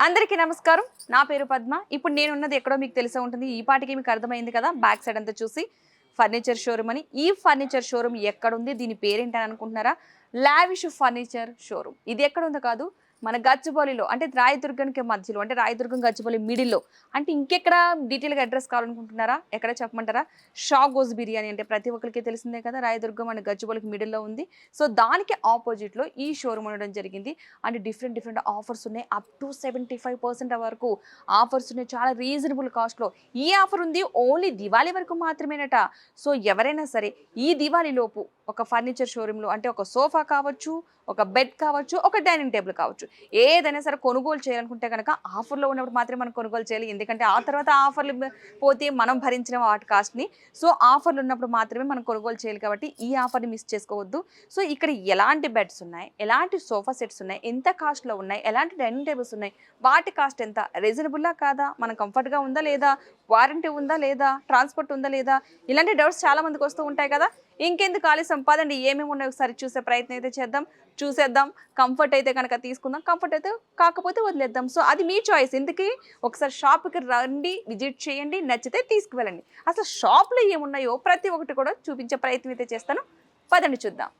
అందరికీ నమస్కారం. నా పేరు పద్మ. ఇప్పుడు నేనున్నది ఎక్కడో మీకు తెలిసే ఉంటుంది. ఈ పాటికి మీకు అర్థమైంది కదా, బ్యాక్ సైడ్ అంతా చూసి ఫర్నిచర్ షోరూమ్ అని. ఈ ఫర్నిచర్ షోరూమ్ ఎక్కడుంది, దీని పేరేంటని అనుకుంటున్నారా? Lavish furniture showroom. ఇది ఎక్కడుందో కాదు, మన గచ్చిబౌలిలో, అంటే రాయదుర్గానికి మధ్యలో, అంటే రాయదుర్గం గచ్చిబౌలి మిడిల్లో. అంటే ఇంకెక్కడ డీటెయిల్గా అడ్రస్ కావాలనుకుంటున్నారా? ఎక్కడ చెప్పమంటారా? షాగోజ్ బిర్యానీ, అంటే ప్రతి ఒక్కరికి తెలిసిందే కదా, రాయదుర్గం అండ్ గచ్చిబౌలికి మిడిల్లో ఉంది. సో దానికి ఆపోజిట్లో ఈ షోరూమ్ ఉండడం జరిగింది. అంటే డిఫరెంట్ ఆఫర్స్ ఉన్నాయి. అప్ టు 75% వరకు ఆఫర్స్ ఉన్నాయి. చాలా రీజనబుల్ కాస్ట్లో ఈ ఆఫర్ ఉంది. ఓన్లీ దివాళీ వరకు మాత్రమేనట. సో ఎవరైనా సరే ఈ దివాళీ లోపు ఒక ఫర్నిచర్ షోరూంలో, అంటే ఒక సోఫా కావచ్చు, ఒక బెడ్ కావచ్చు, ఒక డైనింగ్ టేబుల్ కావచ్చు, ఏదైనా సరే కొనుగోలు చేయాలనుకుంటే కనుక ఆఫర్లో ఉన్నప్పుడు మాత్రమే మనం కొనుగోలు చేయాలి. ఎందుకంటే ఆ తర్వాత ఆఫర్లు పోతే మనం భరించిన వాటి కాస్ట్ని. సో ఆఫర్లు ఉన్నప్పుడు మాత్రమే మనం కొనుగోలు చేయాలి. కాబట్టి ఈ ఆఫర్ని మిస్ చేసుకోవద్దు. సో ఇక్కడ ఎలాంటి బెడ్స్ ఉన్నాయి, ఎలాంటి సోఫా సెట్స్ ఉన్నాయి, ఎంత కాస్ట్లో ఉన్నాయి, ఎలాంటి డైనింగ్ టేబుల్స్ ఉన్నాయి, వాటి కాస్ట్ ఎంత, రీజనబుల్లా కాదా, మనం కంఫర్ట్గా ఉందా లేదా, వారంటీ ఉందా లేదా, ట్రాన్స్పోర్ట్ ఉందా లేదా, ఇలాంటి డౌట్స్ చాలా మందికి వస్తూ ఉంటాయి కదా. ఇంకెందుకు ఆలస్యం, పదండి ఏమేమి ఉన్నాయో ఒకసారి చూసే ప్రయత్నం అయితే చూసేద్దాం. కంఫర్ట్ అయితే కనుక తీసుకుందాం, కంఫర్ట్ అయితే కాకపోతే వదిలేద్దాం. సో అది మీ చాయిస్. ఎందుకు, ఒకసారి షాప్కి రండి, విజిట్ చేయండి, నచ్చితే తీసుకువెళ్ళండి. అసలు షాప్లో ఏమున్నాయో ప్రతి ఒక్కటి కూడా చూపించే ప్రయత్నం అయితే చేస్తాను. పదండి చూద్దాం.